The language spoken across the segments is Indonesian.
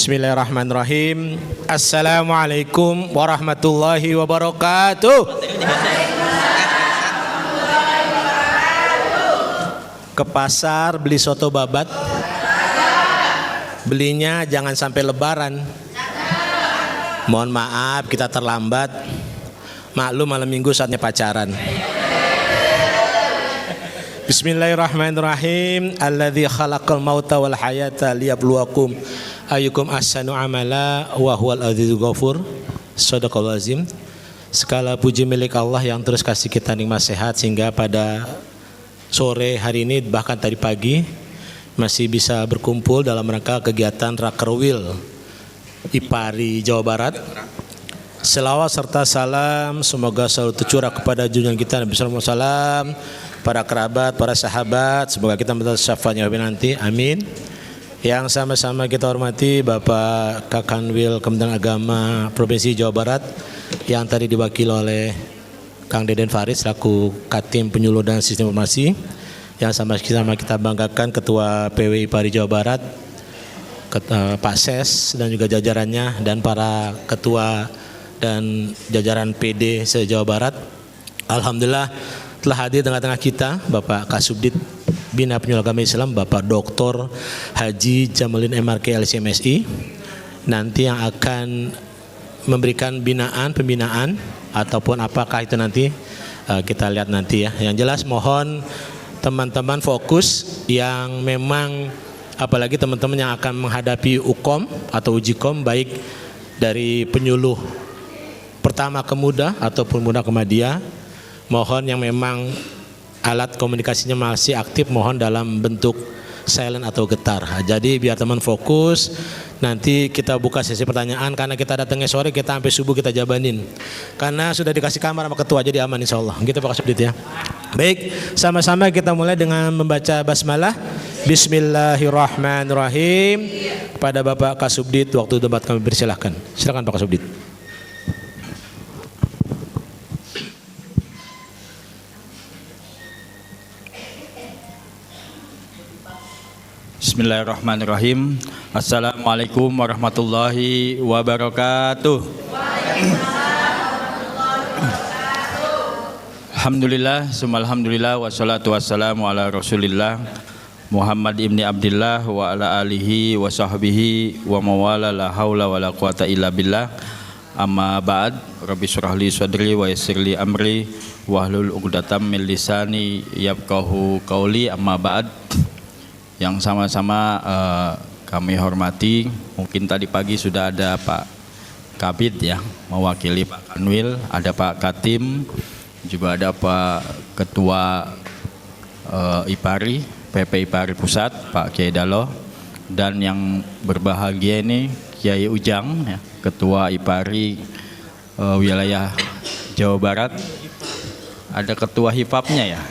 Bismillahirrahmanirrahim. Assalamualaikum warahmatullahi wabarakatuh. Ke pasar beli soto babat, belinya jangan sampai lebaran. Mohon maaf kita terlambat. Maklum malam minggu saatnya pacaran. Bismillahirrahmanirrahim. Alladzi khalaqal mauta wal hayata liyabluwakum ayyukum ahsanu amala wa huwal azizul ghafur. Shadaqallahul azim. Segala puji milik Allah yang terus kasih kita nikmat sehat sehingga pada sore hari ini bahkan tadi pagi masih bisa berkumpul dalam rangka kegiatan Rakerwil Ipari Jawa Barat. Selawat serta salam semoga selalu tercurah kepada junjungan kita Nabi sallallahu alaihi wasallam, para kerabat, para sahabat, semoga kita mendapat syafaatnya nanti. Amin. Yang sama-sama kita hormati Bapak Kakanwil Kementerian Agama Provinsi Jawa Barat yang tadi diwakili oleh Kang Deden Faris selaku Katim Penyuluh dan Sistem Informasi. Yang sama-sama kita banggakan Ketua PWI Ipari Jawa Barat, Pak Ses dan juga jajarannya, dan para ketua dan jajaran PD se-Jawa Barat. Alhamdulillah telah hadir tengah-tengah kita Bapak Kasubdit Bina Penyuluh Agama Islam, Bapak Dr. Haji Jamalin MRK LCMSI, nanti yang akan memberikan pembinaan ataupun apakah itu nanti kita lihat nanti ya. Yang jelas mohon teman-teman fokus yang memang, apalagi teman-teman yang akan menghadapi UKOM atau uji KOM, baik dari penyuluh pertama ke muda ataupun muda ke madya, mohon yang memang alat komunikasinya masih aktif mohon dalam bentuk silent atau getar. Jadi biar teman fokus, nanti kita buka sesi pertanyaan karena kita datangnya sore, kita sampai subuh kita jabanin. Karena sudah dikasih kamar sama ketua, jadi aman insyaallah. Gitu Pak Kasubdit ya. Baik, sama-sama kita mulai dengan membaca basmalah. Bismillahirrahmanirrahim. Pada Bapak Kasubdit waktu debat kami persilahkan. Silakan Pak Kasubdit. Bismillahirrahmanirrahim. Assalamualaikum warahmatullahi wabarakatuh. Alhamdulillah, alhamdulillah, wassalatu wassalamu ala rasulillah Muhammad ibni Abdillah wa ala alihi wa sahbihi wa mawala la hawla wa la quwata illa billah. Amma ba'd, rabbi surahli sadri wa yassirli amri wahlul uqdatam min lisani yafqahu qawli. Amma ba'd, yang sama-sama kami hormati, mungkin tadi pagi sudah ada Pak Kabid ya mewakili Pak Kanwil, ada Pak Katim, juga ada Pak Ketua Ipari, PP Ipari Pusat, Pak Kiai Daloh, dan yang berbahagia ini Kiai Ujang ya, Ketua Ipari wilayah Jawa Barat. Ada Ketua Hipapnya ya.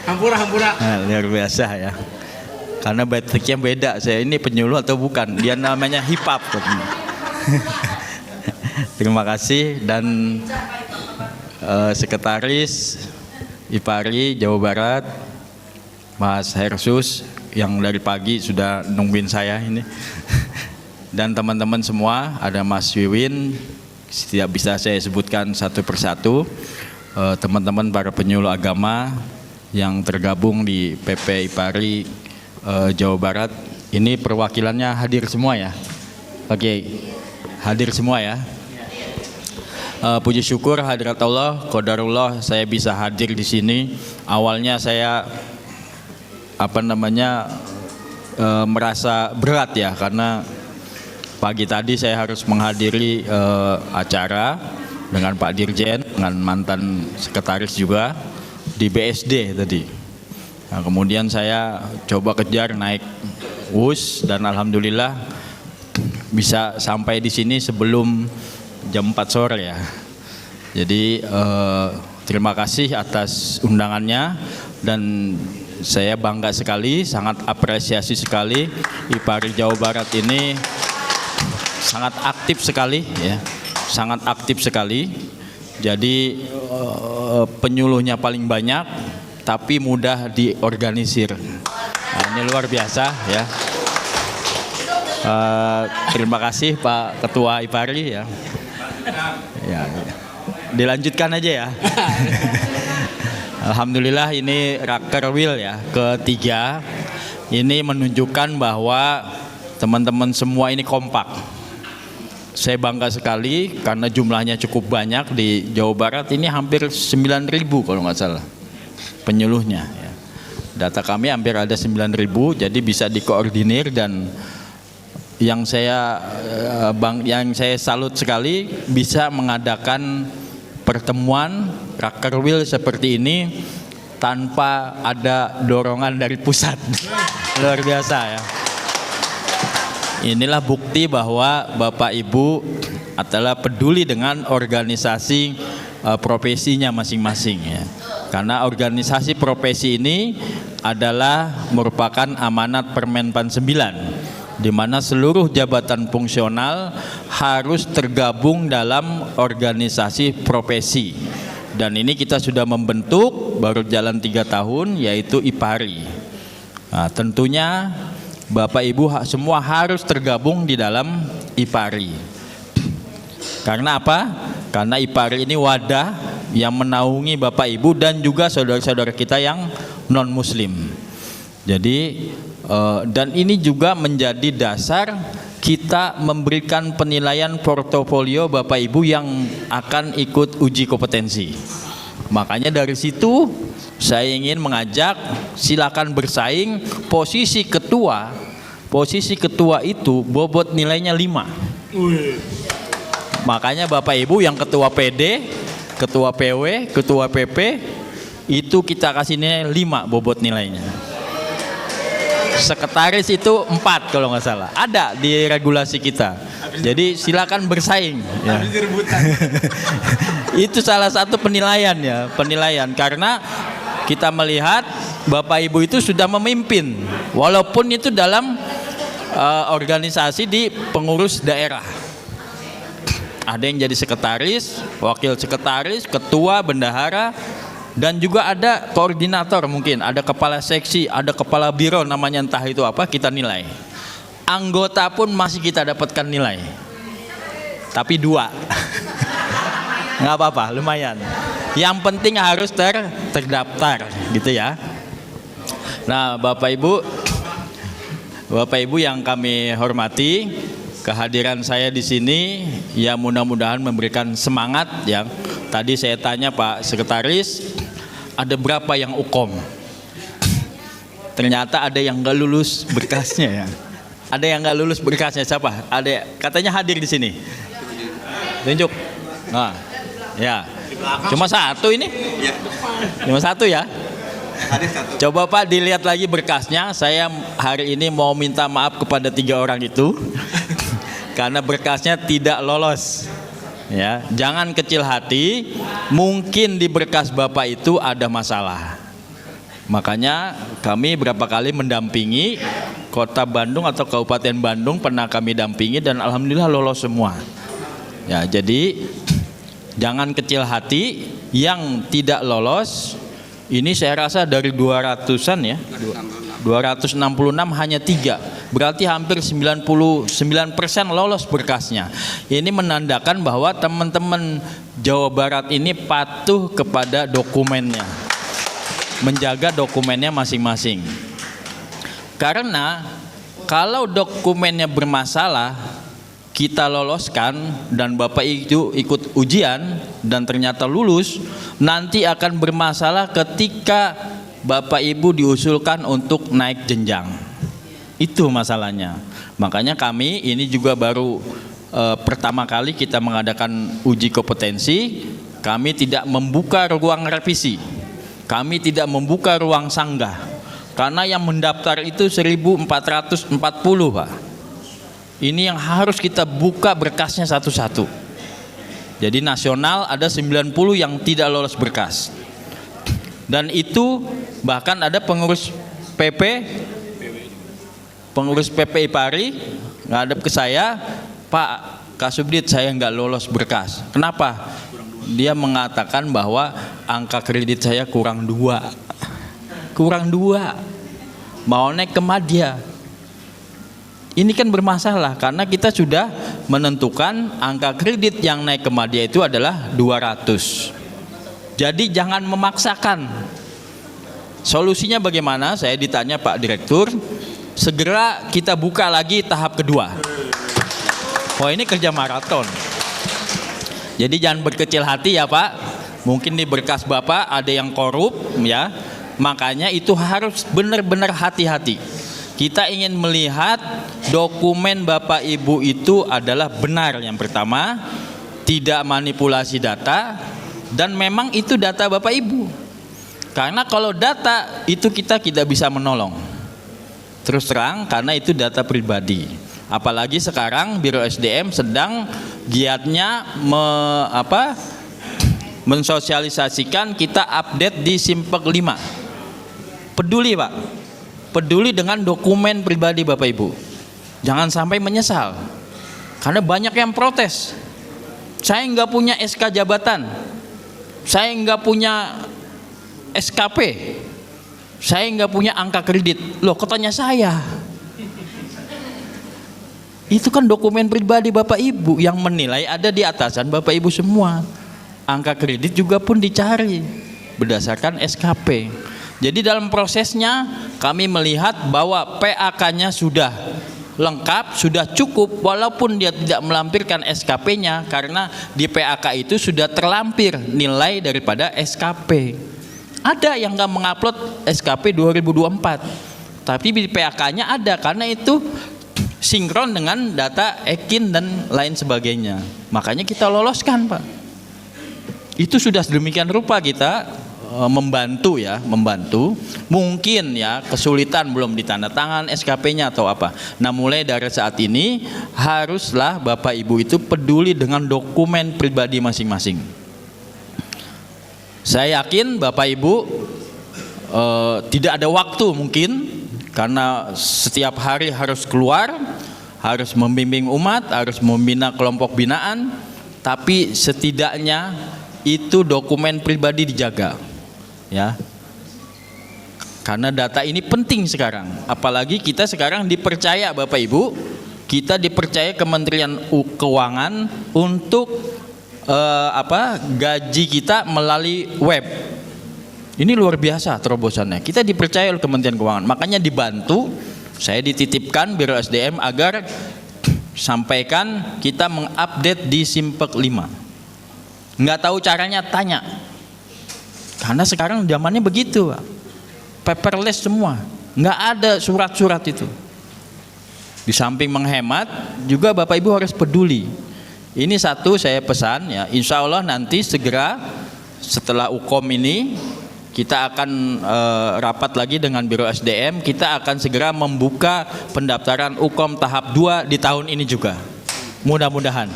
Hampura. Nah, luar biasa ya. Karena batiknya beda. Saya ini penyuluh atau bukan? Dia namanya hip-hop. Terima kasih. Dan Sekretaris Ipari Jawa Barat, Mas Hersus, yang dari pagi sudah nungguin saya ini. Dan teman-teman semua, ada Mas Wiwin, tidak bisa saya sebutkan satu persatu. Teman-teman para penyuluh agama yang tergabung di PP Ipari Jawa Barat, ini perwakilannya hadir semua ya. Oke, hadir semua ya. Puji syukur hadirat Allah, qadarullah saya bisa hadir di sini. Awalnya saya merasa berat ya, karena pagi tadi saya harus menghadiri acara dengan Pak Dirjen, dengan mantan sekretaris juga di BSD tadi. Nah, kemudian saya coba kejar naik WUS dan alhamdulillah bisa sampai di sini sebelum jam 4 sore ya. Jadi terima kasih atas undangannya dan saya bangga sekali, sangat apresiasi sekali Ipari Jawa Barat ini sangat aktif sekali ya. Sangat aktif sekali. Jadi penyuluhnya paling banyak tapi mudah diorganisir. Nah, ini luar biasa ya. Terima kasih Pak Ketua IPARI ya. Ya, dilanjutkan aja ya. Alhamdulillah ini Rakerwil ya ketiga. Ini menunjukkan bahwa teman-teman semua ini kompak. Saya bangga sekali karena jumlahnya cukup banyak di Jawa Barat, ini hampir 9.000 kalau nggak salah penyuluhnya ya. Data kami hampir ada 9.000, jadi bisa dikoordinir. Dan yang saya salut sekali bisa mengadakan pertemuan Rakerwil seperti ini tanpa ada dorongan dari pusat. Luar biasa ya. Inilah bukti bahwa Bapak Ibu adalah peduli dengan organisasi profesinya masing-masing ya. Karena organisasi profesi ini adalah merupakan amanat Permenpan 9, di mana seluruh jabatan fungsional harus tergabung dalam organisasi profesi. Dan ini kita sudah membentuk baru jalan 3 tahun, yaitu IPARI. Nah, tentunya Bapak Ibu semua harus tergabung di dalam IPARI. Karena apa? Karena IPARI ini wadah yang menaungi Bapak Ibu dan juga saudara-saudara kita yang non-muslim. Jadi dan ini juga menjadi dasar kita memberikan penilaian portofolio Bapak Ibu yang akan ikut uji kompetensi. Makanya dari situ saya ingin mengajak, silakan bersaing. Posisi ketua itu bobot nilainya 5. Makanya Bapak Ibu yang ketua PD, ketua PW, ketua PP itu kita kasih nilai 5 bobot nilainya. Sekretaris itu 4 kalau nggak salah, ada di regulasi kita. Jadi silakan bersaing ya. Itu salah satu penilaian ya, karena kita melihat Bapak Ibu itu sudah memimpin, walaupun itu dalam organisasi di pengurus daerah. Ada yang jadi sekretaris, wakil sekretaris, ketua, bendahara, dan juga ada koordinator, mungkin ada kepala seksi, ada kepala biro, namanya entah itu apa, kita nilai. Anggota pun masih kita dapatkan nilai, tapi 2. Nggak apa-apa, lumayan. Yang penting harus terdaftar gitu ya. Nah, Bapak Ibu yang kami hormati, kehadiran saya di sini ya mudah-mudahan memberikan semangat ya. Tadi saya tanya Pak Sekretaris, ada berapa yang ukom? Ternyata ada yang nggak lulus berkasnya ya. Ada yang nggak lulus berkasnya, siapa? Ada katanya hadir di sini. Tunjuk. Nah, ya. Cuma 1 ini? Cuma 1 ya. Coba Pak dilihat lagi berkasnya. Saya hari ini mau minta maaf kepada 3 orang itu karena berkasnya tidak lolos. Ya, jangan kecil hati. Mungkin di berkas Bapak itu ada masalah. Makanya kami berapa kali mendampingi Kota Bandung atau Kabupaten Bandung, pernah kami dampingi dan alhamdulillah lolos semua. Ya, jadi jangan kecil hati. Yang tidak lolos ini saya rasa dari 200-an ya, 266 hanya 3. Berarti hampir 99% lolos berkasnya. Ini menandakan bahwa teman-teman Jawa Barat ini patuh kepada dokumennya, menjaga dokumennya masing-masing. Karena kalau dokumennya bermasalah, kita loloskan dan Bapak itu ikut ujian dan ternyata lulus, nanti akan bermasalah ketika Bapak Ibu diusulkan untuk naik jenjang. Itu masalahnya. Makanya kami ini juga baru pertama kali kita mengadakan uji kompetensi. Kami tidak membuka ruang revisi, kami tidak membuka ruang sanggah, karena yang mendaftar itu 1440 Pak. Ini yang harus kita buka berkasnya satu-satu. Jadi nasional ada 90 yang tidak lolos berkas. Dan itu bahkan ada pengurus PP IPARI ngadep ke saya, Pak Kasubdit saya nggak lolos berkas. Kenapa? Dia mengatakan bahwa angka kredit saya kurang 2. Mau naik ke Madya. Ini kan bermasalah karena kita sudah menentukan angka kredit yang naik ke Madya itu adalah 200. Jadi jangan memaksakan. Solusinya bagaimana? Saya ditanya Pak Direktur, segera kita buka lagi tahap kedua. Oh, ini kerja maraton. Jadi jangan berkecil hati ya Pak. Mungkin di berkas Bapak ada yang korup ya. Makanya itu harus benar-benar hati-hati. Kita ingin melihat dokumen Bapak Ibu itu adalah benar. Yang pertama, tidak manipulasi data, dan memang itu data Bapak Ibu. Karena kalau data itu kita tidak bisa menolong. Terus terang, karena itu data pribadi. Apalagi sekarang Biro SDM sedang giatnya mensosialisasikan kita update di Simpek 5. Peduli Pak. Peduli dengan dokumen pribadi Bapak Ibu. Jangan sampai menyesal. Karena banyak yang protes. Saya nggak punya SK jabatan. Saya nggak punya SKP. Saya nggak punya angka kredit. Loh, katanya saya. Itu kan dokumen pribadi Bapak Ibu yang menilai ada di atasan Bapak Ibu semua. Angka kredit juga pun dicari berdasarkan SKP. Jadi dalam prosesnya kami melihat bahwa PAK-nya sudah lengkap, sudah cukup, walaupun dia tidak melampirkan SKP-nya karena di PAK itu sudah terlampir nilai daripada SKP. Ada yang nggak mengupload SKP 2024, tapi di PAK-nya ada karena itu sinkron dengan data EKIN dan lain sebagainya. Makanya kita loloskan Pak. Itu sudah sedemikian rupa kita membantu. Mungkin ya kesulitan belum ditandatangan SKP-nya atau apa. Nah, mulai dari saat ini haruslah Bapak Ibu itu peduli dengan dokumen pribadi masing-masing. Saya yakin Bapak Ibu tidak ada waktu mungkin, karena setiap hari harus keluar, harus membimbing umat, harus membina kelompok binaan, tapi setidaknya itu dokumen pribadi dijaga. Ya, karena data ini penting sekarang. Apalagi kita sekarang dipercaya Bapak Ibu, kita dipercaya Kementerian Keuangan untuk gaji kita melalui web. Ini luar biasa terobosannya. Kita dipercaya oleh Kementerian Keuangan, makanya dibantu. Saya dititipkan Biro SDM agar sampaikan kita mengupdate di Simpek 5. Nggak tahu caranya, tanya. Karena sekarang zamannya begitu, Pak. Paperless semua, nggak ada surat-surat itu. Di samping menghemat, juga Bapak Ibu harus peduli. Ini satu saya pesan ya, insya Allah nanti segera setelah UKOM ini kita akan rapat lagi dengan Biro SDM. Kita akan segera membuka pendaftaran UKOM tahap 2 di tahun ini juga. Mudah-mudahan.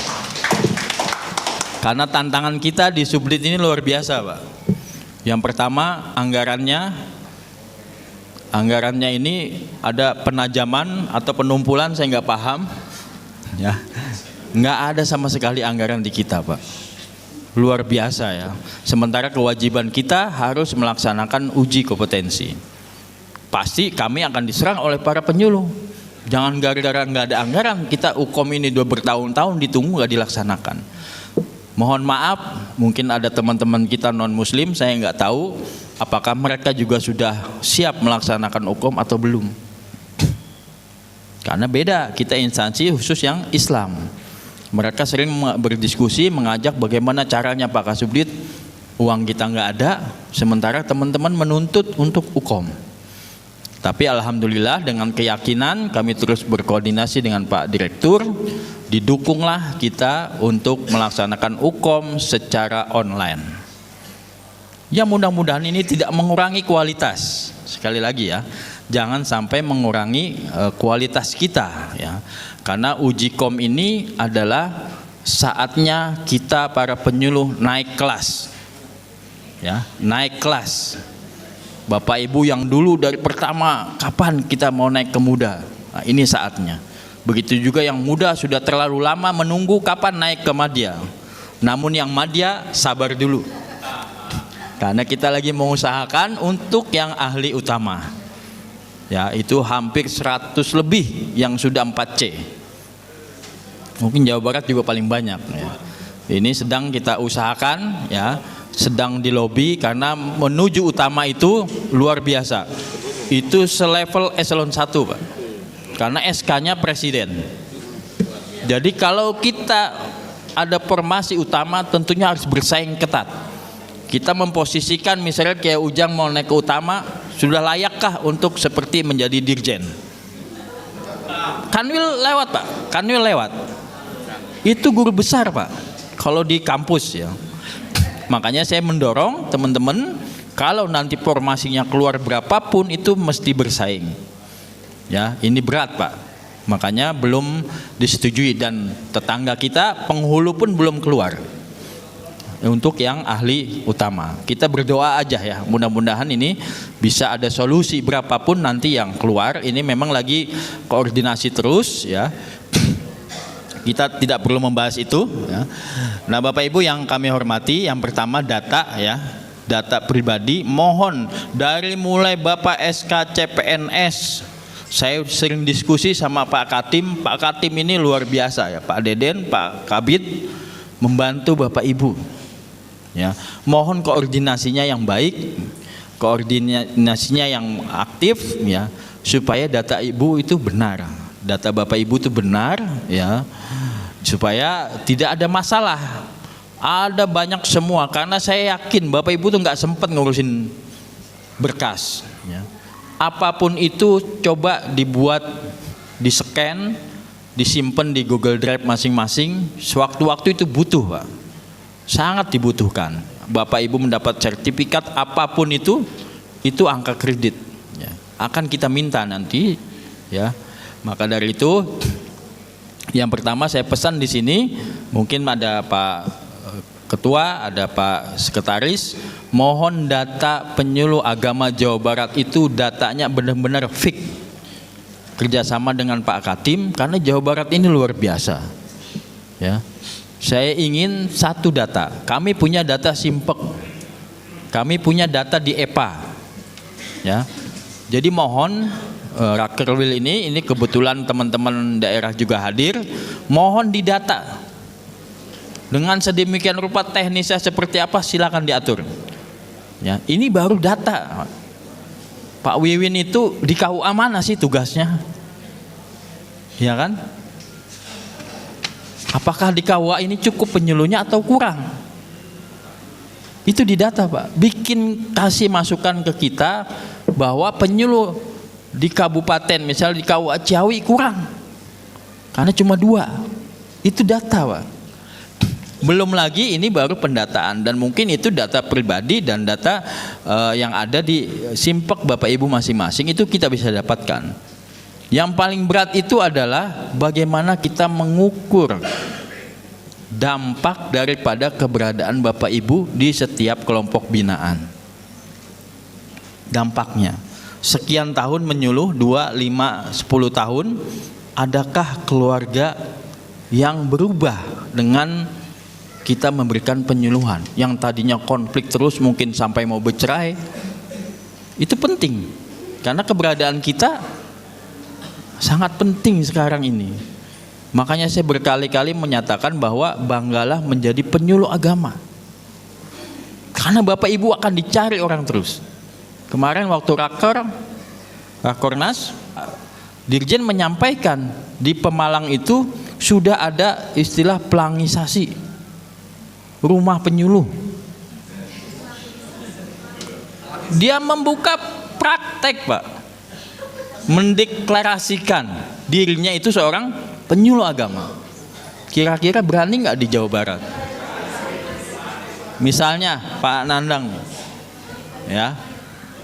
Karena tantangan kita di Subdit ini luar biasa, Pak. Yang pertama, anggarannya ini ada penajaman atau penumpulan, saya nggak paham ya, nggak ada sama sekali anggaran di kita, Pak. Luar biasa ya. Sementara kewajiban kita harus melaksanakan uji kompetensi. Pasti kami akan diserang oleh para penyuluh. Jangan gara-gara nggak ada anggaran kita UKOM ini bertahun-tahun ditunggu nggak dilaksanakan. Mohon maaf, mungkin ada teman-teman kita non muslim, saya nggak tahu apakah mereka juga sudah siap melaksanakan UKOM atau belum. Karena beda, kita instansi khusus yang Islam. Mereka sering berdiskusi, mengajak bagaimana caranya Pak Kasubdit, uang kita nggak ada, sementara teman-teman menuntut untuk UKOM. Tapi alhamdulillah dengan keyakinan kami terus berkoordinasi dengan Pak Direktur, didukunglah kita untuk melaksanakan UKOM secara online. Ya, mudah-mudahan ini tidak mengurangi kualitas. Sekali lagi ya, jangan sampai mengurangi kualitas kita ya. Karena uji KOM ini adalah saatnya kita para penyuluh naik kelas. Ya, naik kelas. Bapak Ibu yang dulu dari pertama, kapan kita mau naik ke muda? Nah, ini saatnya. Begitu juga yang muda sudah terlalu lama menunggu kapan naik ke madya. Namun yang madya sabar dulu. Karena kita lagi mengusahakan untuk yang ahli utama. Ya, itu hampir 100 lebih yang sudah 4C. Mungkin Jawa Barat juga paling banyak ya. Ini sedang kita usahakan ya, sedang di lobi karena menuju utama itu luar biasa. Itu selevel eselon 1, Pak. Karena SK-nya presiden. Jadi kalau kita ada formasi utama tentunya harus bersaing ketat. Kita memposisikan misalnya kayak Ujang mau naik ke utama, sudah layakkah untuk seperti menjadi dirjen? Kanwil lewat, Pak. Kanwil lewat. Itu guru besar, Pak. Kalau di kampus ya. Makanya saya mendorong teman-teman kalau nanti formasinya keluar berapapun itu mesti bersaing. Ya, ini berat, Pak. Makanya belum disetujui dan tetangga kita penghulu pun belum keluar. Untuk yang ahli utama kita berdoa aja ya, mudah-mudahan ini bisa ada solusi berapapun nanti yang keluar. Ini memang lagi koordinasi terus ya, kita tidak perlu membahas itu ya. Nah Bapak Ibu yang kami hormati, yang pertama data ya, data pribadi. Mohon dari mulai Bapak SK CPNS, saya sering diskusi sama Pak Katim. Pak Katim ini luar biasa ya, Pak Deden, Pak Kabid membantu Bapak Ibu. Ya, mohon koordinasinya yang baik, koordinasinya yang aktif ya, supaya data ibu itu benar, data bapak ibu itu benar ya, supaya tidak ada masalah. Ada banyak semua, karena saya yakin bapak ibu tuh nggak sempat ngurusin berkas. Ya. Apapun itu coba dibuat, di scan, disimpan di Google Drive masing-masing. Sewaktu-waktu itu butuh, Pak. Sangat dibutuhkan. Bapak Ibu mendapat sertifikat apapun itu angka kredit ya. Akan kita minta nanti ya. Maka dari itu yang pertama saya pesan di sini, mungkin ada Pak Ketua, ada Pak Sekretaris, mohon data penyuluh agama Jawa Barat itu datanya benar-benar fix. Kerjasama dengan Pak Katim, karena Jawa Barat ini luar biasa ya. Saya ingin satu data. Kami punya data Simpek, kami punya data di EPA, ya. Jadi mohon Rakerwil ini kebetulan teman-teman daerah juga hadir. Mohon didata dengan sedemikian rupa, teknisnya seperti apa silakan diatur. Ya, ini baru data. Pak Wiwin itu di KUA mana sih tugasnya? Ya kan? Apakah di KUA ini cukup penyuluhnya atau kurang? Itu didata, Pak. Bikin kasih masukan ke kita bahwa penyuluh di kabupaten, misalnya di KUA Ciawi kurang. Karena cuma 2. Itu data, Pak. Belum lagi ini baru pendataan, dan mungkin itu data pribadi dan data yang ada di Simpek Bapak Ibu masing-masing itu kita bisa dapatkan. Yang paling berat itu adalah bagaimana kita mengukur dampak daripada keberadaan Bapak Ibu di setiap kelompok binaan. Dampaknya sekian tahun menyuluh, 2, 5, 10 tahun, adakah keluarga yang berubah dengan kita memberikan penyuluhan? Yang tadinya konflik terus mungkin sampai mau bercerai. Itu penting karena keberadaan kita sangat penting sekarang ini. Makanya saya berkali-kali menyatakan bahwa banggalah menjadi penyuluh agama. Karena Bapak Ibu akan dicari orang terus. Kemarin waktu Rakornas, Dirjen menyampaikan di Pemalang itu sudah ada istilah pelangisasi, rumah penyuluh. Dia membuka praktek, Pak. Mendeklarasikan dirinya itu seorang penyuluh agama. Kira-kira berani nggak di Jawa Barat? Misalnya Pak Nandang ya,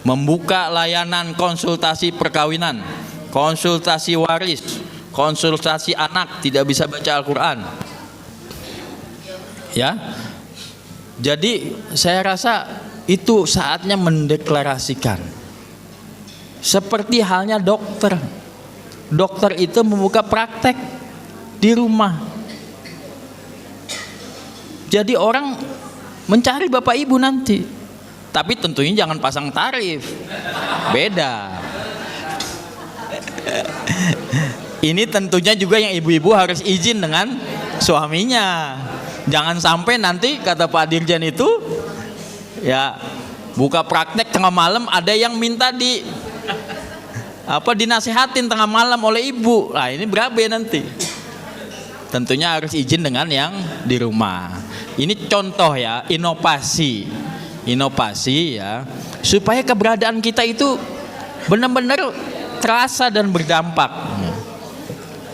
membuka layanan konsultasi perkawinan, konsultasi waris, konsultasi anak tidak bisa baca Al-Quran ya. Jadi saya rasa itu saatnya mendeklarasikan. Seperti halnya dokter. Dokter itu membuka praktek di rumah. Jadi orang mencari Bapak Ibu nanti. Tapi tentunya jangan pasang tarif. Beda. Ini tentunya juga yang ibu-ibu harus izin dengan suaminya. Jangan sampai nanti kata Pak Dirjen itu ya buka praktek tengah malam ada yang minta dinasehatin tengah malam oleh ibu. Nah, ini berabe nanti. Tentunya harus izin dengan yang di rumah. Ini contoh ya, inovasi ya, supaya keberadaan kita itu benar-benar terasa dan berdampak.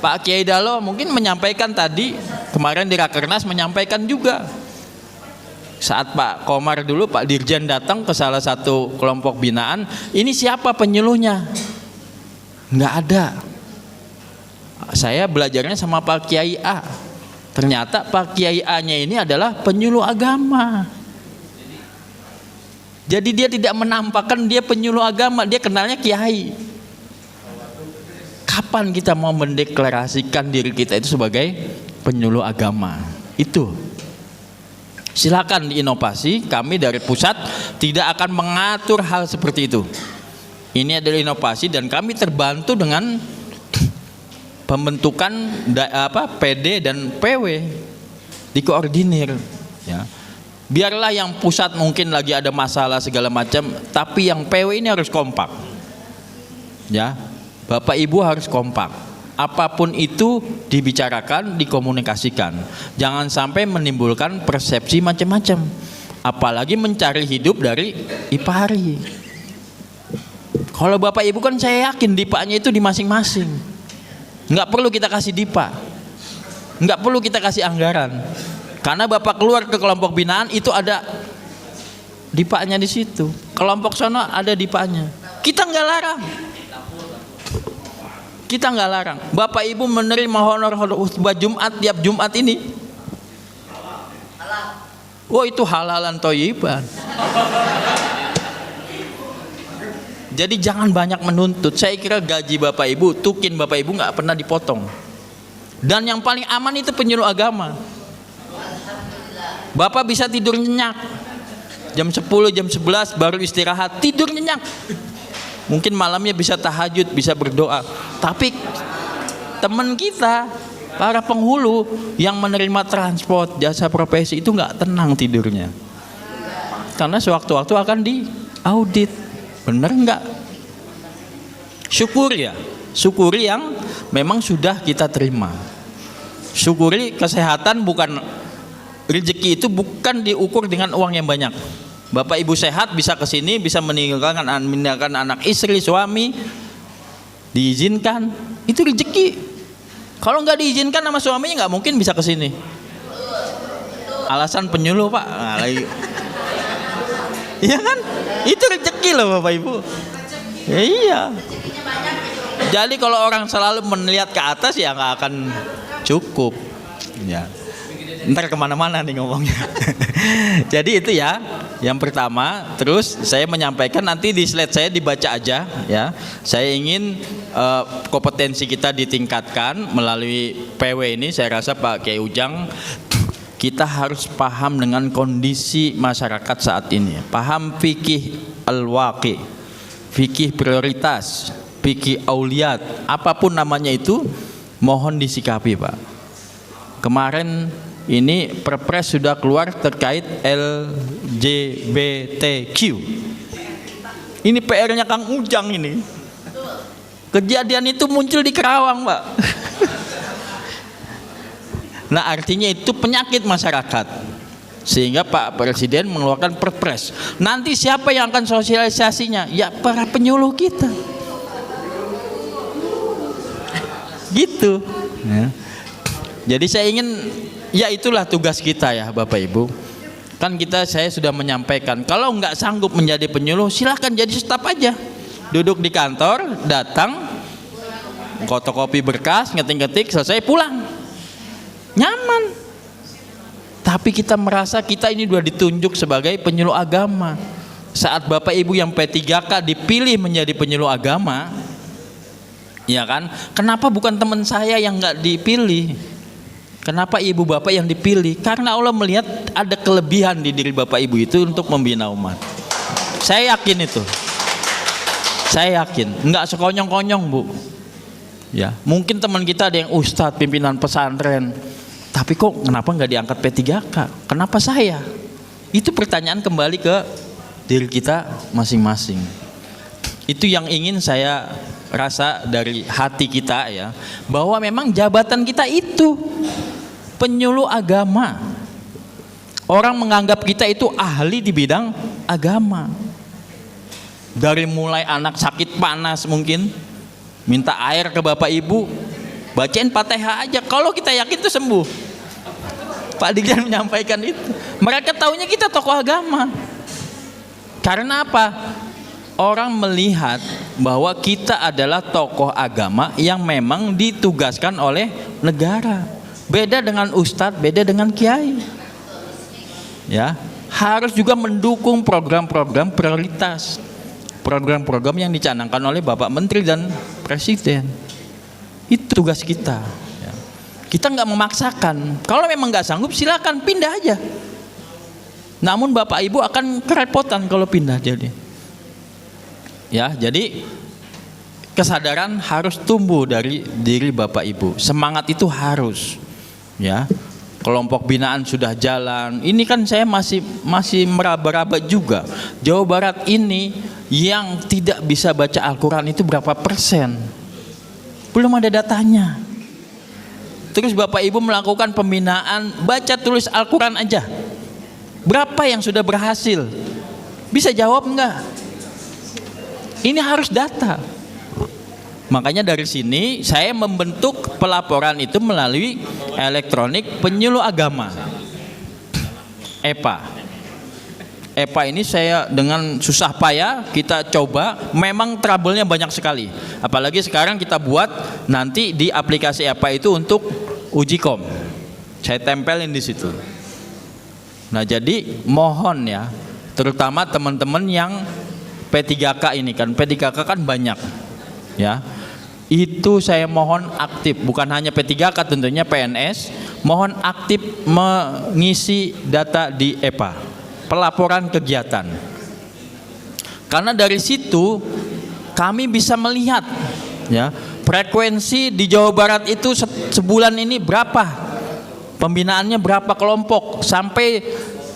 Pak Kiai Dalo mungkin menyampaikan tadi, kemarin di Rakernas menyampaikan juga. Saat Pak Komar dulu, Pak Dirjen datang ke salah satu kelompok binaan, ini siapa penyuluhnya? Nggak ada. Saya belajarnya sama Pak Kiai A. Ternyata Pak Kiai A-nya ini adalah penyuluh agama. Jadi dia tidak menampakkan dia penyuluh agama, dia kenalnya Kiai. Kapan kita mau mendeklarasikan diri kita itu sebagai penyuluh agama? Itu. Silakan diinovasi, kami dari pusat tidak akan mengatur hal seperti itu. Ini adalah inovasi dan kami terbantu dengan pembentukan PD dan PW dikoordinir ya. Biarlah yang pusat mungkin lagi ada masalah segala macam, tapi yang PW ini harus kompak. Ya. Bapak Ibu harus kompak. Apapun itu dibicarakan, dikomunikasikan. Jangan sampai menimbulkan persepsi macam-macam. Apalagi mencari hidup dari ipari. Kalau Bapak Ibu kan saya yakin dipanya itu di masing-masing. Nggak perlu kita kasih dipa. Nggak perlu kita kasih anggaran. Karena Bapak keluar ke kelompok binaan itu ada dipanya di situ. Kelompok sono ada dipanya. Kita nggak larang. Kita nggak larang. Bapak Ibu menerima honor khutbah Jumat tiap Jumat ini. Oh, itu halalan thayyiban. Jadi jangan banyak menuntut. Saya kira gaji Bapak Ibu, tukin Bapak Ibu nggak pernah dipotong. Dan yang paling aman itu penyuluh agama. Bapak bisa tidur nyenyak. Jam 10, jam 11 baru istirahat, tidur nyenyak. Mungkin malamnya bisa tahajud, bisa berdoa. Tapi teman kita, para penghulu yang menerima transport, jasa profesi itu nggak tenang tidurnya. Karena sewaktu-waktu akan diaudit. Benar nggak? Syukuri ya. Syukuri yang memang sudah kita terima. Syukuri kesehatan, bukan rezeki itu bukan diukur dengan uang yang banyak. Bapak Ibu sehat bisa ke sini, bisa meninggalkan anak istri, suami, diizinkan, itu rezeki. Kalau nggak diizinkan sama suaminya nggak mungkin bisa ke sini. Alasan penyuluh Pak. Nah, lagi. Iya kan? Itu rezeki loh Bapak Ibu. Ya, iya. Jadi kalau orang selalu melihat ke atas ya nggak akan cukup. Ya. Ntar kemana-mana nih ngomongnya. Jadi itu ya yang pertama. Terus saya menyampaikan, nanti di slide saya dibaca aja ya. Saya ingin kompetensi kita ditingkatkan melalui PW ini. Saya rasa Pak Kiai Ujang, kita harus paham dengan kondisi masyarakat saat ini. Paham fikih al-waqi, fikih prioritas, fikih auliyat, apapun namanya itu, mohon disikapi Pak. Kemarin ini perpres sudah keluar terkait LGBTQ. Ini PR-nya Kang Ujang ini. Kejadian itu muncul di Kerawang, Pak. Nah, artinya itu penyakit masyarakat. Sehingga Pak Presiden mengeluarkan perpres. Nanti siapa yang akan sosialisasinya? Ya para penyuluh kita. Gitu. Ya. Jadi saya ingin, ya itulah tugas kita ya Bapak Ibu. Kan saya sudah menyampaikan, kalau nggak sanggup menjadi penyuluh, silahkan jadi staf aja. Duduk di kantor, datang, fotokopi berkas, ngetik-ngetik, selesai pulang. Nyaman. Tapi kita merasa kita ini sudah ditunjuk sebagai penyuluh agama. Saat Bapak Ibu yang P3K dipilih menjadi penyuluh agama, ya kan? Kenapa bukan teman saya yang nggak dipilih? Kenapa ibu bapak yang dipilih? Karena Allah melihat ada kelebihan di diri bapak ibu itu untuk membina umat. Saya yakin itu. Saya yakin. Nggak sekonyong-konyong Bu. Ya, mungkin teman kita ada yang ustadz, pimpinan pesantren, tapi kok kenapa nggak diangkat P3K? Kenapa saya? Itu pertanyaan kembali ke diri kita masing-masing. Itu yang ingin saya rasa dari hati kita ya, bahwa memang jabatan kita itu penyuluh agama. Orang menganggap kita itu ahli di bidang agama. Dari mulai anak sakit panas mungkin minta air ke bapak ibu, bacain Fatihah aja, kalau kita yakin itu sembuh. Pak Dirjen menyampaikan itu. Mereka taunya kita tokoh agama. Karena apa? Orang melihat bahwa kita adalah tokoh agama yang memang ditugaskan oleh negara. Beda dengan ustadz, beda dengan kiai. Ya, harus juga mendukung program-program prioritas. Program-program yang dicanangkan oleh Bapak Menteri dan Presiden. Itu tugas kita ya. Kita nggak memaksakan. Kalau memang nggak sanggup silakan pindah aja. Namun Bapak Ibu akan kerepotan kalau pindah. Jadi ya, jadi kesadaran harus tumbuh dari diri Bapak Ibu. Semangat itu harus ya. Kelompok binaan sudah jalan. Ini kan saya masih meraba-raba juga. Jawa Barat ini yang tidak bisa baca Al-Quran itu berapa persen? Belum ada datanya. Terus Bapak Ibu melakukan pembinaan baca tulis Al-Quran aja. Berapa yang sudah berhasil? Bisa jawab enggak? Ini harus data. Makanya dari sini saya membentuk pelaporan itu melalui elektronik penyuluh agama, EPA. EPA ini saya dengan susah payah kita coba, memang trouble-nya banyak sekali. Apalagi sekarang kita buat nanti di aplikasi EPA itu untuk uji kom. Saya tempelin di situ. Nah, jadi mohon ya, terutama teman-teman yang P3K ini kan, P3K kan banyak. Ya, itu saya mohon aktif, bukan hanya P3K, tentunya PNS mohon aktif mengisi data di EPA, pelaporan kegiatan, karena dari situ kami bisa melihat ya frekuensi di Jawa Barat itu sebulan ini berapa, pembinaannya berapa kelompok, sampai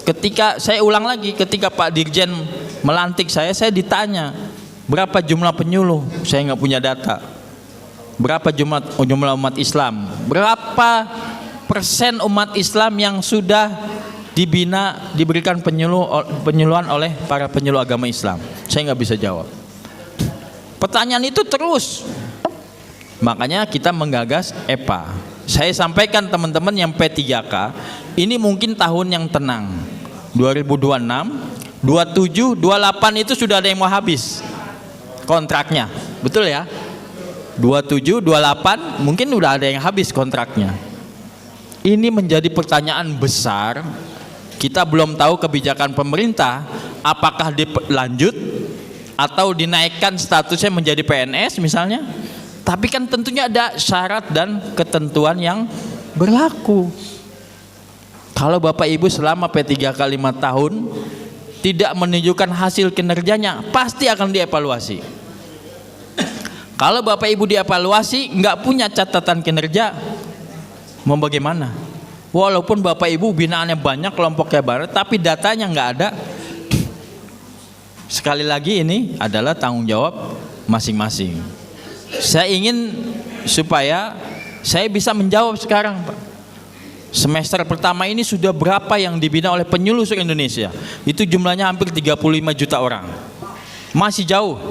ketika saya ulang lagi, ketika Pak Dirjen melantik saya ditanya berapa jumlah penyuluh, saya nggak punya data. Berapa jumlah umat Islam? Berapa persen umat Islam yang sudah diberikan penyuluhan oleh para penyuluh agama Islam? Saya nggak bisa jawab. Pertanyaan itu terus. Makanya kita menggagas EPA. Saya sampaikan teman-teman yang P3K, ini mungkin tahun yang tenang. 2026, 27, 28 itu sudah ada yang mau habis kontraknya, betul ya? 27, 28 mungkin udah ada yang habis kontraknya. Ini menjadi pertanyaan besar. Kita belum tahu kebijakan pemerintah, apakah dilanjut atau dinaikkan statusnya menjadi PNS misalnya. Tapi kan tentunya ada syarat dan ketentuan yang berlaku. Kalau Bapak Ibu selama P3K 5 tahun tidak menunjukkan hasil kinerjanya, pasti akan dievaluasi. Kalau Bapak Ibu dievaluasi nggak punya catatan kinerja, mau bagaimana? Walaupun Bapak Ibu binaannya banyak, kelompoknya banyak, tapi datanya nggak ada. Sekali lagi ini adalah tanggung jawab masing-masing. Saya ingin supaya saya bisa menjawab sekarang, Pak. Semester pertama ini sudah berapa yang dibina oleh penyuluh se-Indonesia? Itu jumlahnya hampir 35 juta orang. Masih jauh.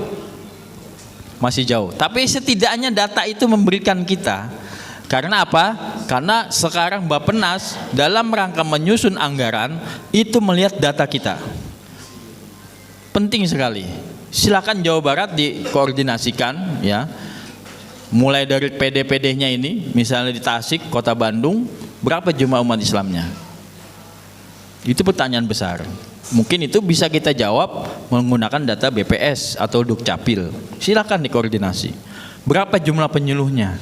Masih jauh. Tapi setidaknya data itu memberikan kita. Karena apa? Karena sekarang Bappenas dalam rangka menyusun anggaran itu melihat data kita. Penting sekali. Silakan Jawa Barat dikoordinasikan ya. Mulai dari PD-PD-nya ini, misalnya di Tasik, Kota Bandung, berapa jumlah umat Islamnya? Itu pertanyaan besar. Mungkin itu bisa kita jawab menggunakan data BPS atau Dukcapil. Silakan dikoordinasi. Berapa jumlah penyuluhnya?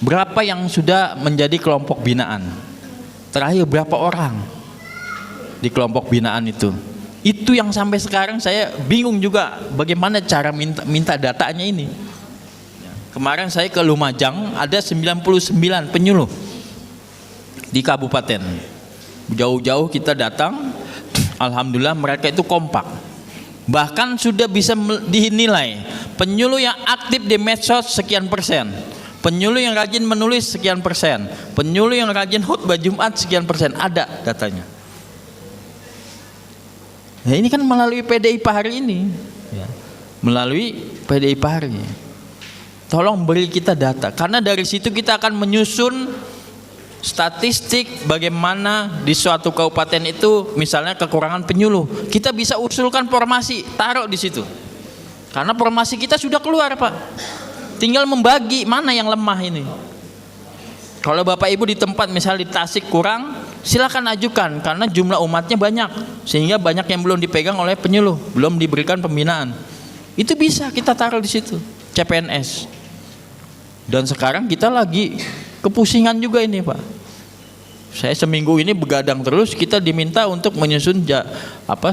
Berapa yang sudah menjadi kelompok binaan? Terakhir berapa orang di kelompok binaan itu? Itu yang sampai sekarang saya bingung juga bagaimana cara minta datanya ini. Kemarin saya ke Lumajang, ada 99 penyuluh di kabupaten. Jauh-jauh kita datang, alhamdulillah mereka itu kompak. Bahkan sudah bisa dinilai penyuluh yang aktif di medsos sekian persen, penyuluh yang rajin menulis sekian persen, penyuluh yang rajin khutbah Jumat sekian persen, ada datanya. Nah, ini kan melalui PDI Pahari ini, ya. Melalui PDI Pahari. Tolong beri kita data, karena dari situ kita akan menyusun statistik bagaimana di suatu kabupaten itu misalnya kekurangan penyuluh. Kita bisa usulkan formasi, taruh di situ. Karena formasi kita sudah keluar, Pak. Tinggal membagi mana yang lemah ini. Kalau Bapak Ibu di tempat misalnya di Tasik kurang, silakan ajukan karena jumlah umatnya banyak sehingga banyak yang belum dipegang oleh penyuluh, belum diberikan pembinaan. Itu bisa kita taruh di situ, CPNS. Dan sekarang kita lagi kepusingan juga ini, Pak. Saya seminggu ini begadang terus, kita diminta untuk menyusun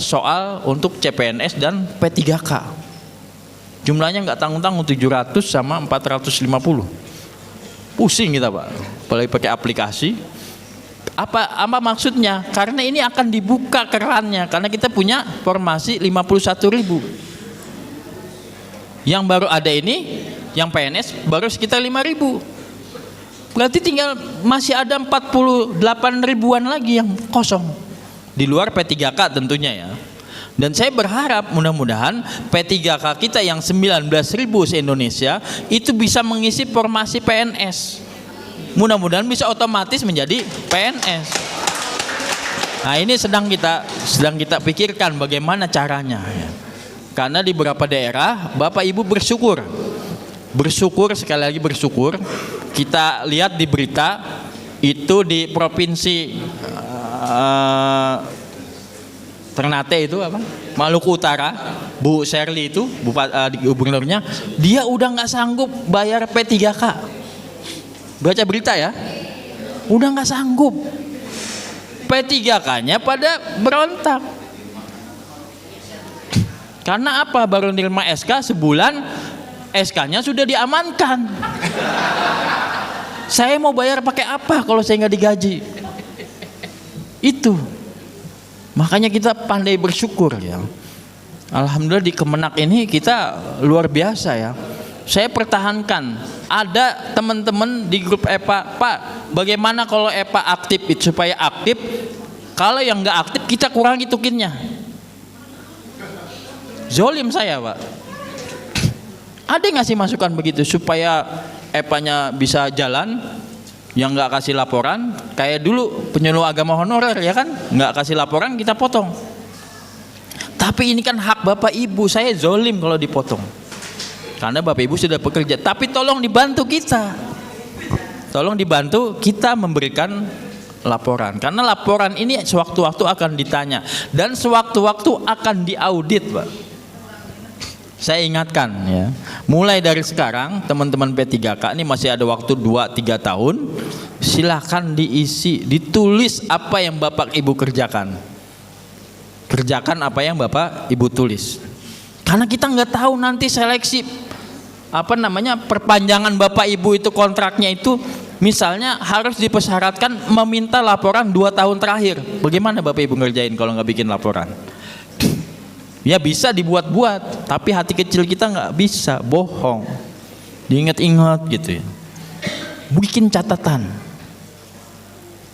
soal untuk CPNS dan P3K. Jumlahnya nggak tanggung-tanggung, 700 sama 450. Pusing kita, Pak. Apalagi pakai aplikasi. Apa maksudnya? Karena ini akan dibuka kerannya, karena kita punya formasi 51.000. Yang baru ada ini, yang PNS baru sekitar 5.000. Berarti tinggal masih ada 48 ribuan lagi yang kosong. Di luar P3K tentunya ya. Dan saya berharap mudah-mudahan P3K kita yang 19.000 se-Indonesia itu bisa mengisi formasi PNS. Mudah-mudahan bisa otomatis menjadi PNS. Nah, ini sedang kita pikirkan bagaimana caranya ya. Karena di beberapa daerah Bapak Ibu bersyukur, sekali lagi bersyukur. Kita lihat di berita itu di provinsi Ternate itu apa? Maluku Utara, Bu Sherly itu gubernurnya, dia udah nggak sanggup bayar P3K. Baca berita ya, udah nggak sanggup. P3K-nya pada berontak. Karena apa? Baru nerima SK sebulan, SK-nya sudah diamankan. Saya mau bayar pakai apa kalau saya nggak digaji? Itu. Makanya kita pandai bersyukur ya. Alhamdulillah di Kemenak ini kita luar biasa ya. Saya pertahankan. Ada teman-teman di grup EPA, Pak, bagaimana kalau EPA aktif itu supaya aktif? Kalau yang nggak aktif kita kurangi tukinnya. Zolim saya, Pak. Ada nggak sih masukan begitu supaya EPA-nya bisa jalan? Yang nggak kasih laporan, kayak dulu penyuluh agama honorer ya kan, nggak kasih laporan kita potong. Tapi ini kan hak Bapak Ibu, saya zolim kalau dipotong. Karena Bapak Ibu sudah bekerja, tapi tolong dibantu kita. Tolong dibantu kita memberikan laporan. Karena laporan ini sewaktu-waktu akan ditanya dan sewaktu-waktu akan diaudit, Pak. Saya ingatkan ya, mulai dari sekarang teman-teman P3K ini masih ada waktu 2-3 tahun, silakan diisi, ditulis apa yang Bapak Ibu kerjakan. Kerjakan apa yang Bapak Ibu tulis. Karena kita nggak tahu nanti seleksi perpanjangan Bapak Ibu itu kontraknya itu misalnya harus dipersyaratkan meminta laporan 2 tahun terakhir. Bagaimana Bapak Ibu ngerjain kalau nggak bikin laporan? Ya bisa dibuat-buat, tapi hati kecil kita nggak bisa, bohong. Diingat-ingat gitu ya. Bikin catatan.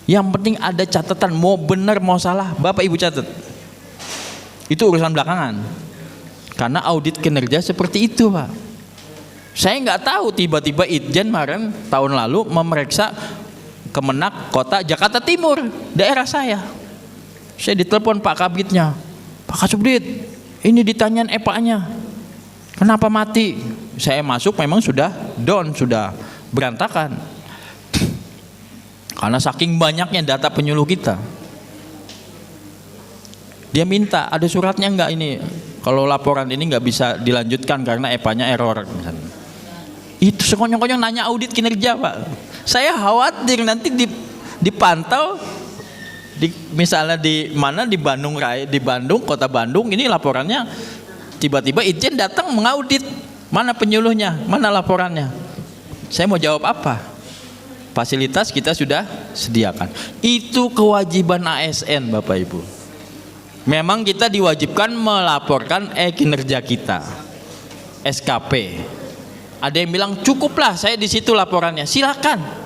Yang penting ada catatan, mau benar mau salah, Bapak Ibu catat. Itu urusan belakangan. Karena audit kinerja seperti itu, Pak. Saya nggak tahu tiba-tiba Itjen kemarin tahun lalu memeriksa Kemenak Kota Jakarta Timur, daerah saya. Saya ditelepon Pak Kabitnya, Pak Kasubdit, ini ditanyain EPA-nya, kenapa mati? Saya masuk memang sudah down, sudah berantakan. Karena saking banyaknya data penyuluh kita. Dia minta, ada suratnya enggak ini? Kalau laporan ini enggak bisa dilanjutkan karena EPA-nya error misalnya. Itu sekonyong-konyong nanya audit kinerja, Pak. Saya khawatir nanti dipantau misalnya di mana di Bandung Raya, di Bandung, Kota Bandung, ini laporannya tiba-tiba Itjen datang mengaudit, mana penyuluhnya, mana laporannya. Saya mau jawab apa? Fasilitas kita sudah sediakan. Itu kewajiban ASN Bapak Ibu. Memang kita diwajibkan melaporkan kinerja kita, SKP. Ada yang bilang cukuplah saya di situ laporannya, silakan.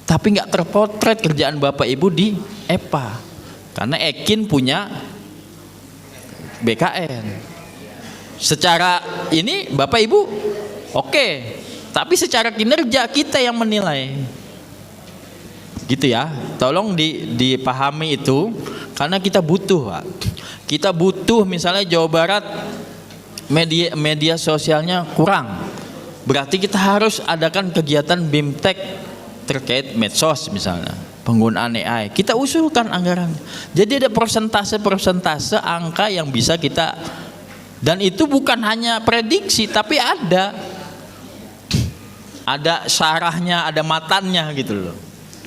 Tapi nggak terpotret kerjaan Bapak Ibu di EPA, karena Ekin punya BKN. Secara ini Bapak Ibu oke, tapi secara kinerja kita yang menilai. Gitu ya. Tolong dipahami itu, karena kita butuh, Pak. Kita butuh, misalnya Jawa Barat media sosialnya kurang. Berarti kita harus adakan kegiatan BIMTEK terkait medsos misalnya, penggunaan AI. Kita usulkan anggaran. Jadi ada persentase angka yang bisa kita, dan itu bukan hanya prediksi, tapi ada syarahnya, ada matannya gitu loh.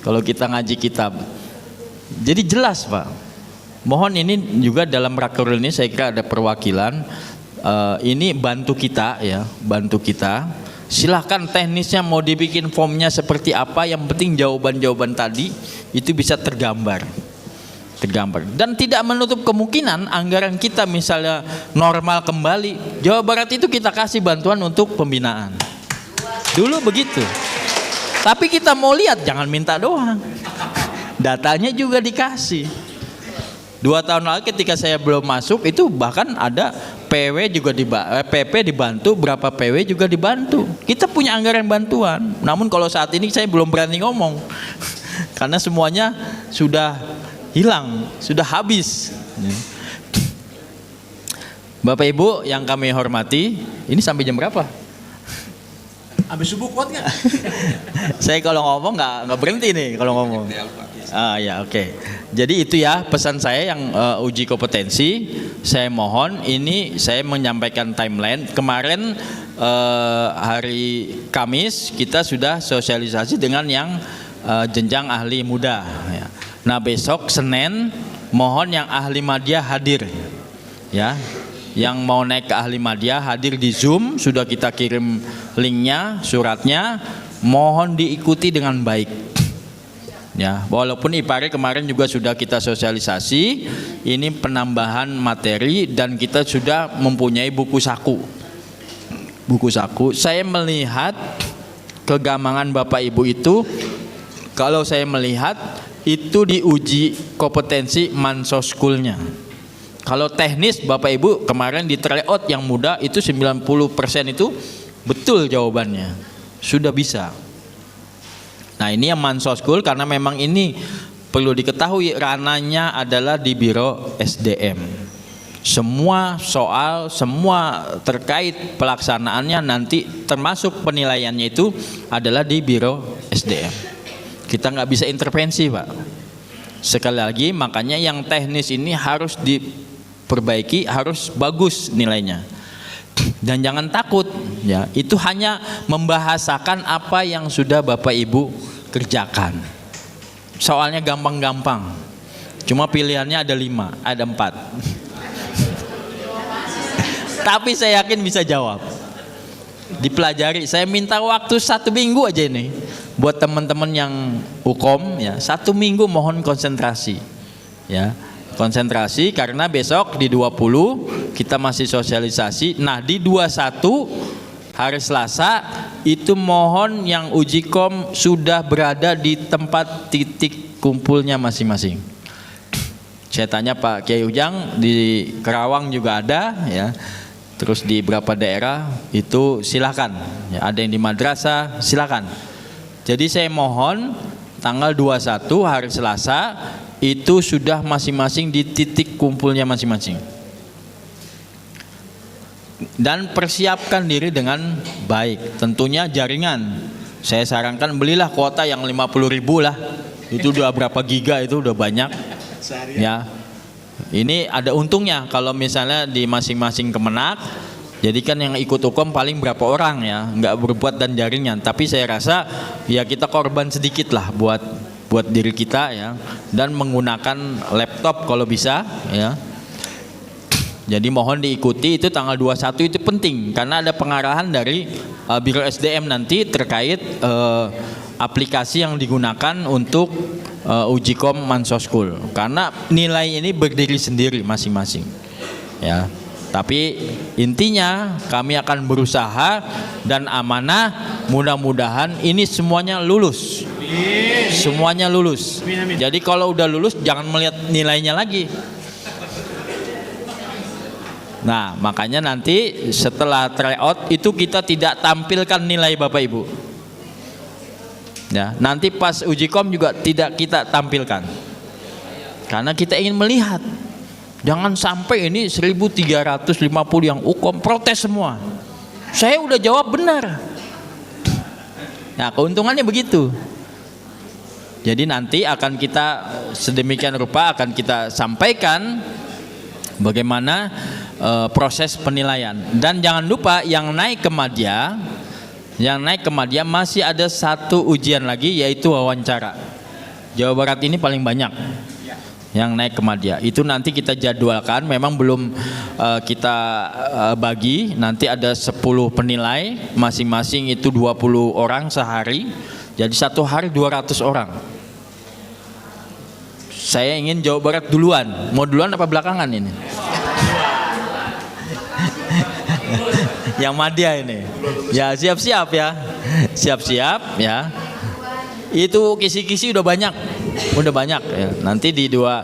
Kalau kita ngaji kitab, jadi jelas Pak. Mohon ini juga dalam raker ini saya kira ada perwakilan. Ini bantu kita ya, bantu kita. Silahkan teknisnya mau dibikin formnya seperti apa, yang penting jawaban-jawaban tadi itu bisa tergambar. Dan tidak menutup kemungkinan anggaran kita misalnya normal kembali, Jawa Barat itu kita kasih bantuan untuk pembinaan. Dulu begitu. Tapi kita mau lihat, jangan minta doang. Datanya juga dikasih. 2 tahun lalu ketika saya belum masuk itu bahkan ada PW juga PP dibantu, berapa PW juga dibantu. Kita punya anggaran bantuan. Namun kalau saat ini saya belum berani ngomong. Karena semuanya sudah hilang, sudah habis. Bapak Ibu yang kami hormati, ini sampai jam berapa? Habis subuh kuat nggak? Saya kalau ngomong nggak berhenti nih kalau ngomong. Ya oke. Jadi itu ya pesan saya yang uji kompetensi. Saya mohon ini saya menyampaikan timeline. Kemarin hari Kamis kita sudah sosialisasi dengan yang jenjang ahli muda. Ya. Nah besok Senin mohon yang ahli madya hadir. Ya. Yang mau naik ke ahli madya hadir di Zoom, sudah kita kirim linknya, suratnya, mohon diikuti dengan baik. Ya, walaupun IPARE kemarin juga sudah kita sosialisasi, ini penambahan materi dan kita sudah mempunyai buku saku. Buku saku, saya melihat kegamangan Bapak Ibu itu, kalau saya melihat itu diuji kompetensi Mansoskulnya. Kalau teknis Bapak Ibu kemarin di tryout yang muda itu 90% itu betul jawabannya, sudah bisa. Nah ini yang Mansoskul, karena memang ini perlu diketahui rananya adalah di Biro SDM. Semua soal, semua terkait pelaksanaannya nanti termasuk penilaiannya itu adalah di Biro SDM. Kita nggak bisa intervensi Pak. Sekali lagi makanya yang teknis ini harus diperbaiki, harus bagus nilainya. Dan jangan takut ya, itu hanya membahasakan apa yang sudah Bapak Ibu kerjakan. Soalnya gampang-gampang. Cuma pilihannya ada 5, ada 4. Tapi saya yakin bisa jawab. Dipelajari, saya minta waktu 1 minggu aja ini. Buat teman-teman yang hukum ya, 1 minggu mohon konsentrasi. Ya. Konsentrasi karena besok di 20 kita masih sosialisasi. Nah di 21 hari Selasa itu mohon yang uji kom sudah berada di tempat titik kumpulnya masing-masing. Saya tanya Pak Kiai Ujang di Kerawang juga ada ya. Terus di beberapa daerah itu silakan ya, ada yang di madrasah silakan. Jadi saya mohon tanggal 21 hari Selasa itu sudah masing-masing di titik kumpulnya masing-masing. Dan persiapkan diri dengan baik. Tentunya jaringan. Saya sarankan belilah kuota yang 50.000 lah. Itu udah berapa giga, itu udah banyak. Ya. Ini ada untungnya kalau misalnya di masing-masing kemenak. Jadi kan yang ikut hukum paling berapa orang ya, nggak berbuat dan jaringan. Tapi saya rasa ya kita korban sedikit lah buat diri kita ya, dan menggunakan laptop kalau bisa ya. Jadi mohon diikuti, itu tanggal 21 itu penting karena ada pengarahan dari Biro SDM nanti terkait aplikasi yang digunakan untuk uji kom Mansoskul. Karena nilai ini berdiri sendiri masing-masing. Ya. Tapi intinya kami akan berusaha dan amanah, mudah-mudahan ini semuanya lulus. Semuanya lulus. Jadi kalau udah lulus jangan melihat nilainya lagi. Nah, makanya nanti setelah tryout itu kita tidak tampilkan nilai Bapak Ibu. Ya, nanti pas uji kom juga tidak kita tampilkan. Karena kita ingin melihat. Jangan sampai ini 1350 yang ukom protes semua. Saya udah jawab benar. Nah, keuntungannya begitu. Jadi nanti akan kita sedemikian rupa akan kita sampaikan bagaimana proses penilaian. Dan jangan lupa yang naik ke madya masih ada satu ujian lagi, yaitu wawancara. Jawa Barat ini paling banyak yang naik ke madya. Itu nanti kita jadwalkan, memang belum kita bagi. Nanti ada 10 penilai, masing-masing itu 20 orang sehari. Jadi satu hari 200 orang. Saya ingin Jawa Barat duluan. Mau duluan apa belakangan ini? Yang madya ini. Ya siap-siap ya. Siap-siap ya. Itu kisi-kisi udah banyak ya. Nanti di dua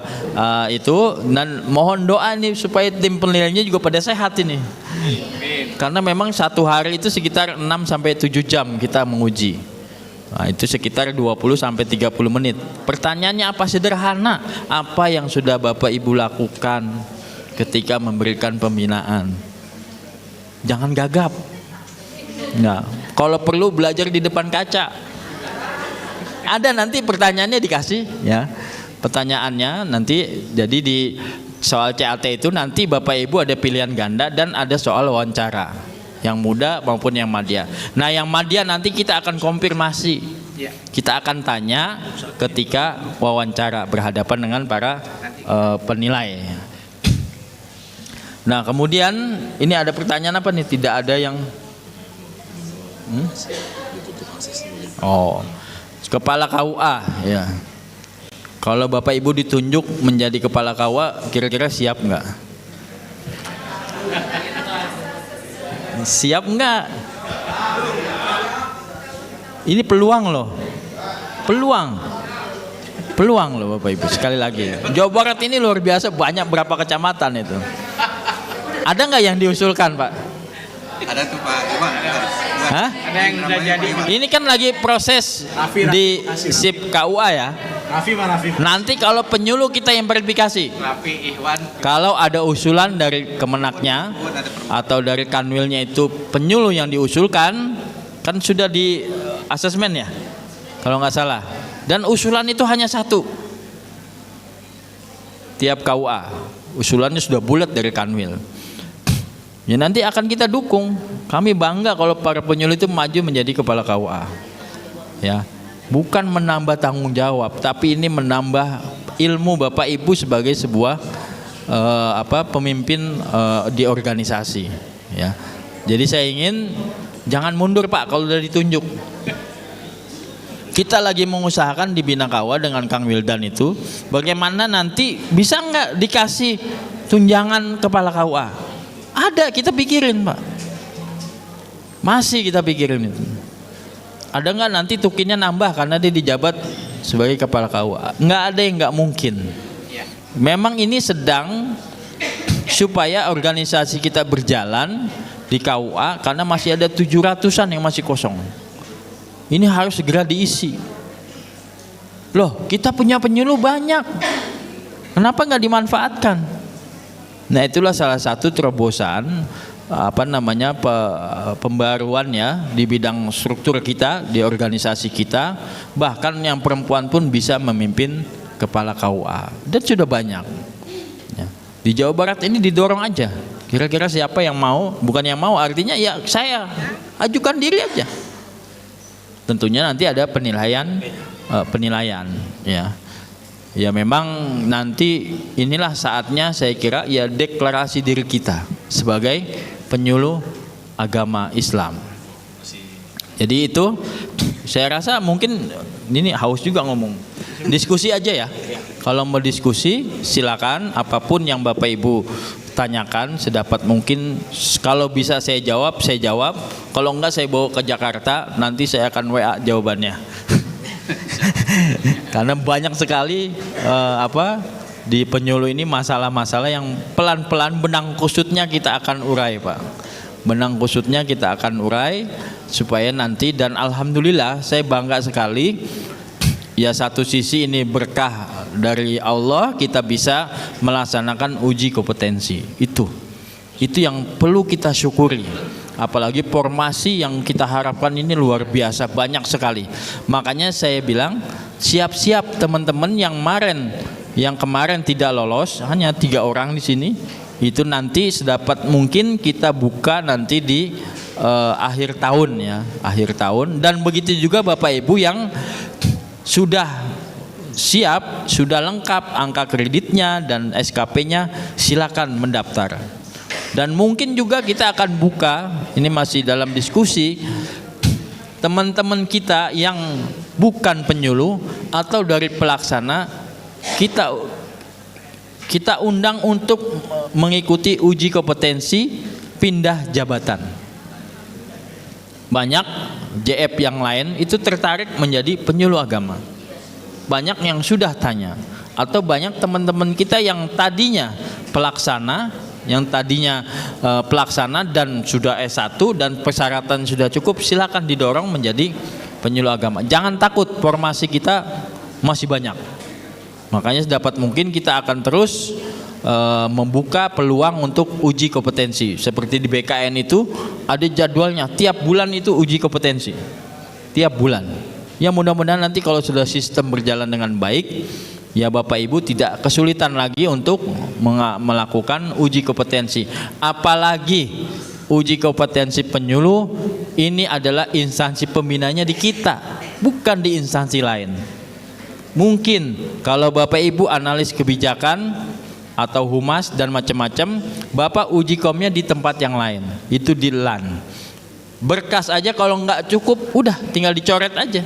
itu, dan mohon doa nih supaya tim penilaiannya juga pada sehat ini. Karena memang satu hari itu sekitar 6 sampai 7 jam kita menguji. Nah, itu sekitar 20 sampai 30 menit. Pertanyaannya apa? Sederhana. Apa yang sudah Bapak Ibu lakukan ketika memberikan pembinaan? Jangan gagap. Nah, kalau perlu belajar di depan kaca. Ada nanti pertanyaannya dikasih ya. Pertanyaannya nanti jadi di soal CAT itu nanti Bapak Ibu ada pilihan ganda dan ada soal wawancara. Yang muda maupun yang madya. Nah, yang madya nanti kita akan konfirmasi. Kita akan tanya ketika wawancara berhadapan dengan para penilai. Nah, kemudian ini ada pertanyaan apa nih? Tidak ada yang kepala KUA ya. Kalau Bapak Ibu ditunjuk menjadi kepala KUA, kira-kira siap nggak? Siap nggak? Ini peluang loh, peluang loh Bapak Ibu. Sekali lagi, Jawa Barat ini luar biasa, banyak berapa kecamatan itu. Ada nggak yang diusulkan Pak? Ada tuh Pak. Hah? Ada yang udah jadi. Ini kan lagi proses di SIP KUA ya. Nanti kalau penyuluh kita yang verifikasi. Kalau ada usulan dari Kemenaknya atau dari Kanwilnya itu penyuluh yang diusulkan, kan sudah di asesmen ya, kalau nggak salah. Dan usulan itu hanya satu. Tiap KUA usulannya sudah bulat dari Kanwil. Ya nanti akan kita dukung. Kami bangga kalau para penyuluh itu maju menjadi kepala KUA. Ya. Bukan menambah tanggung jawab, tapi ini menambah ilmu Bapak Ibu sebagai sebuah pemimpin di organisasi. Ya. Jadi saya ingin jangan mundur Pak kalau sudah ditunjuk. Kita lagi mengusahakan di Bina KUA dengan Kang Wildan itu, bagaimana nanti bisa nggak dikasih tunjangan kepala KUA? Ada, kita pikirin Pak. Masih kita pikirin itu. Ada nggak nanti tukinnya nambah karena dia dijabat sebagai kepala KUA? Nggak ada yang nggak mungkin. Memang ini sedang supaya organisasi kita berjalan di KUA karena masih ada 700-an yang masih kosong. Ini harus segera diisi. Loh, kita punya penyuluh banyak. Kenapa nggak dimanfaatkan? Nah, itulah salah satu terobosan pembaruan ya di bidang struktur kita, di organisasi kita. Bahkan yang perempuan pun bisa memimpin kepala KUA dan sudah banyak ya. Di Jawa Barat ini didorong aja, kira-kira siapa yang mau. Bukan yang mau artinya ya saya ajukan diri aja. Tentunya nanti ada penilaian ya. Ya memang nanti inilah saatnya saya kira ya deklarasi diri kita sebagai penyuluh agama Islam. Jadi itu saya rasa mungkin ini haus juga ngomong. Diskusi aja ya. Kalau mau diskusi silakan, apapun yang Bapak Ibu tanyakan sedapat mungkin, kalau bisa saya jawab, kalau enggak saya bawa ke Jakarta, nanti saya akan WA jawabannya. Karena banyak sekali di penyuluh ini masalah-masalah yang pelan-pelan benang kusutnya kita akan urai, Pak. Benang kusutnya kita akan urai supaya nanti, dan alhamdulillah saya bangga sekali ya, satu sisi ini berkah dari Allah, kita bisa melaksanakan uji kompetensi. Itu yang perlu kita syukuri. Apalagi formasi yang kita harapkan ini luar biasa, banyak sekali. Makanya saya bilang siap-siap teman-teman yang kemarin tidak lolos, hanya 3 orang di sini. Itu nanti sedapat mungkin kita buka nanti di akhir tahun ya, akhir tahun. Dan begitu juga Bapak Ibu yang sudah siap, sudah lengkap angka kreditnya dan SKP-nya, silakan mendaftar. Dan mungkin juga kita akan buka, ini masih dalam diskusi, teman-teman kita yang bukan penyuluh atau dari pelaksana, kita undang untuk mengikuti uji kompetensi pindah jabatan. Banyak JF yang lain itu tertarik menjadi penyuluh agama. Banyak yang sudah tanya, atau banyak teman-teman kita yang tadinya pelaksana, dan sudah S1 dan persyaratan sudah cukup, silakan didorong menjadi penyuluh agama. Jangan takut, formasi kita masih banyak. Makanya sedapat mungkin kita akan terus membuka peluang untuk uji kompetensi. Seperti di BKN itu ada jadwalnya, tiap bulan itu uji kompetensi. Tiap bulan. Ya mudah-mudahan nanti kalau sudah sistem berjalan dengan baik, ya Bapak Ibu tidak kesulitan lagi untuk melakukan uji kompetensi. Apalagi uji kompetensi penyuluh ini adalah instansi pembinanya di kita, bukan di instansi lain. Mungkin kalau Bapak Ibu analis kebijakan atau humas dan macam-macam, Bapak uji komnya di tempat yang lain, itu di LAN. Berkas aja kalau nggak cukup, udah tinggal dicoret aja,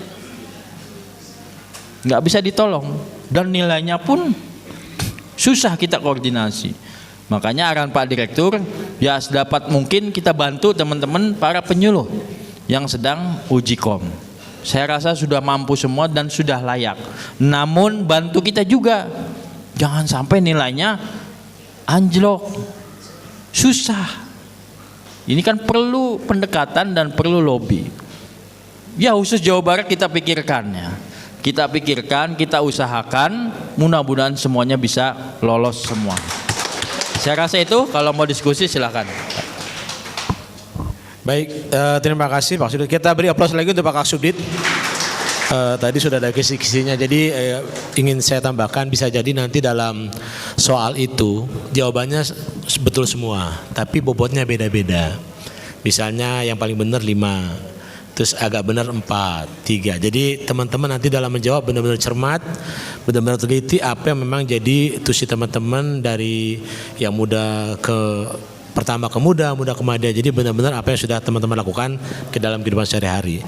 nggak bisa ditolong, dan nilainya pun susah kita koordinasi. Makanya arahan Pak Direktur, ya sedapat mungkin kita bantu teman-teman para penyuluh yang sedang uji kom. Saya rasa sudah mampu semua dan sudah layak. Namun bantu kita juga, jangan sampai nilainya anjlok, susah. Ini kan perlu pendekatan dan perlu lobby. Ya khusus Jawa Barat kita pikirkan ya. Kita pikirkan, kita usahakan, mudah-mudahan semuanya bisa lolos semua. Saya rasa itu, kalau mau diskusi silakan. Baik, terima kasih Pak Sudit. Kita beri aplaus lagi untuk Pak Kasubdit. Tadi sudah ada kisi-kisinya, jadi ingin saya tambahkan, bisa jadi nanti dalam soal itu jawabannya betul semua, tapi bobotnya beda-beda. Misalnya yang paling benar 5, terus agak benar 4, 3. Jadi teman-teman nanti dalam menjawab benar-benar cermat, benar-benar teliti apa yang memang jadi tusi teman-teman dari yang muda ke pertama ke muda, muda ke madya. Jadi benar-benar apa yang sudah teman-teman lakukan ke dalam kehidupan sehari-hari.